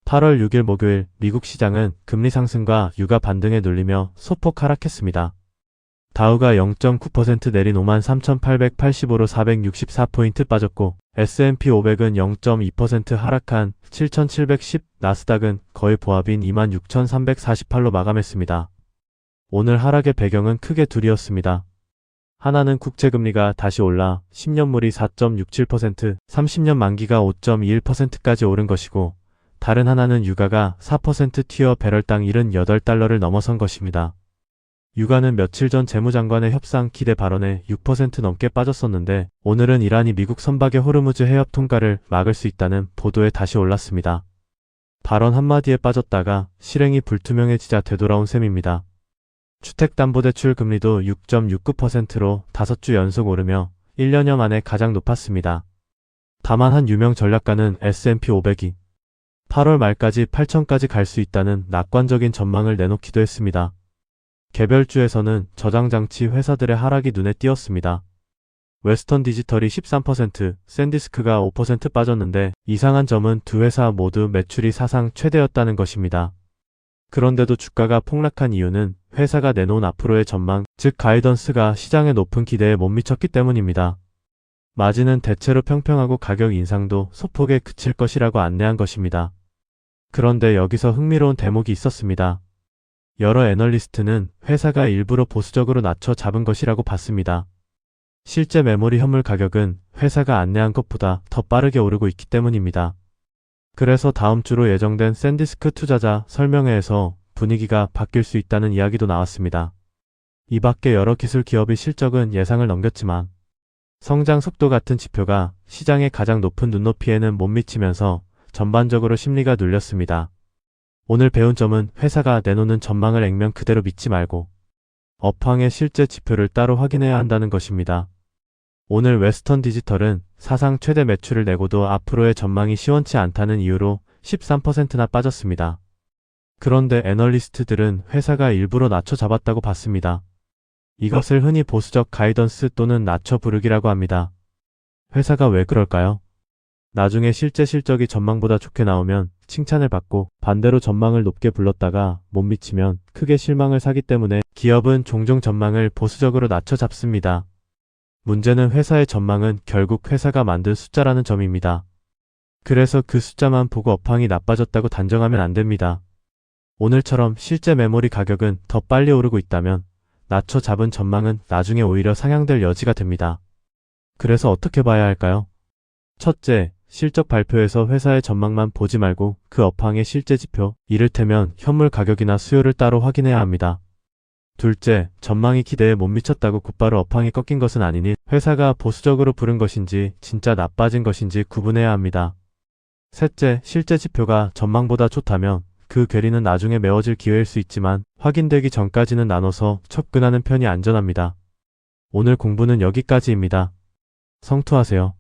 8월 6일 목요일 미국 시장은 금리 상승과 유가 반등에 눌리며 소폭 하락했습니다. 다우가 0.9% 내린 53,885로 464포인트 빠졌고 S&P 500은 0.2% 하락한 7,710, 나스닥은 거의 보합인 26,348로 마감했습니다. 오늘 하락의 배경은 크게 둘이었습니다. 하나는 국채금리가 다시 올라 10년물이 4.67%, 30년 만기가 5.21%까지 오른 것이고, 다른 하나는 유가가 4% 튀어 배럴당 78달러를 넘어선 것입니다. 유가는 며칠 전 재무장관의 협상 기대 발언에 6% 넘게 빠졌었는데 오늘은 이란이 미국 선박의 호르무즈 해협 통과를 막을 수 있다는 보도에 다시 올랐습니다. 발언 한마디에 빠졌다가 실행이 불투명해지자 되돌아온 셈입니다. 주택담보대출 금리도 6.69%로 5주 연속 오르며 1년여 만에 가장 높았습니다. 다만 한 유명 전략가는 S&P 500이 8월 말까지 8천까지 갈 수 있다는 낙관적인 전망을 내놓기도 했습니다. 개별주에서는 저장장치 회사들의 하락이 눈에 띄었습니다. 웨스턴 디지털이 13%, 샌디스크가 5% 빠졌는데 이상한 점은 두 회사 모두 매출이 사상 최대였다는 것입니다. 그런데도 주가가 폭락한 이유는 회사가 내놓은 앞으로의 전망, 즉 가이던스가 시장의 높은 기대에 못 미쳤기 때문입니다. 마진은 대체로 평평하고 가격 인상도 소폭에 그칠 것이라고 안내한 것입니다. 그런데 여기서 흥미로운 대목이 있었습니다. 여러 애널리스트는 회사가 일부러 보수적으로 낮춰 잡은 것이라고 봤습니다. 실제 메모리 현물 가격은 회사가 안내한 것보다 더 빠르게 오르고 있기 때문입니다. 그래서 다음 주로 예정된 샌디스크 투자자 설명회에서 분위기가 바뀔 수 있다는 이야기도 나왔습니다. 이 밖에 여러 기술 기업의 실적은 예상을 넘겼지만 성장 속도 같은 지표가 시장의 가장 높은 눈높이에는 못 미치면서 전반적으로 심리가 눌렸습니다. 오늘 배운 점은 회사가 내놓는 전망을 액면 그대로 믿지 말고 업황의 실제 지표를 따로 확인해야 한다는 것입니다. 오늘 웨스턴 디지털은 사상 최대 매출을 내고도 앞으로의 전망이 시원치 않다는 이유로 13%나 빠졌습니다. 그런데 애널리스트들은 회사가 일부러 낮춰 잡았다고 봤습니다. 이것을 흔히 보수적 가이던스 또는 낮춰 부르기라고 합니다. 회사가 왜 그럴까요? 나중에 실제 실적이 전망보다 좋게 나오면 칭찬을 받고 반대로 전망을 높게 불렀다가 못 미치면 크게 실망을 사기 때문에 기업은 종종 전망을 보수적으로 낮춰 잡습니다. 문제는 회사의 전망은 결국 회사가 만든 숫자라는 점입니다. 그래서 그 숫자만 보고 업황이 나빠졌다고 단정하면 안 됩니다. 오늘처럼 실제 메모리 가격은 더 빨리 오르고 있다면 낮춰 잡은 전망은 나중에 오히려 상향될 여지가 됩니다. 그래서 어떻게 봐야 할까요? 첫째, 실적 발표에서 회사의 전망만 보지 말고 그 업황의 실제 지표, 이를테면 현물 가격이나 수요를 따로 확인해야 합니다. 둘째, 전망이 기대에 못 미쳤다고 곧바로 업황이 꺾인 것은 아니니 회사가 보수적으로 부른 것인지 진짜 나빠진 것인지 구분해야 합니다. 셋째, 실제 지표가 전망보다 좋다면 그 괴리는 나중에 메워질 기회일 수 있지만 확인되기 전까지는 나눠서 접근하는 편이 안전합니다. 오늘 공부는 여기까지입니다. 성투하세요.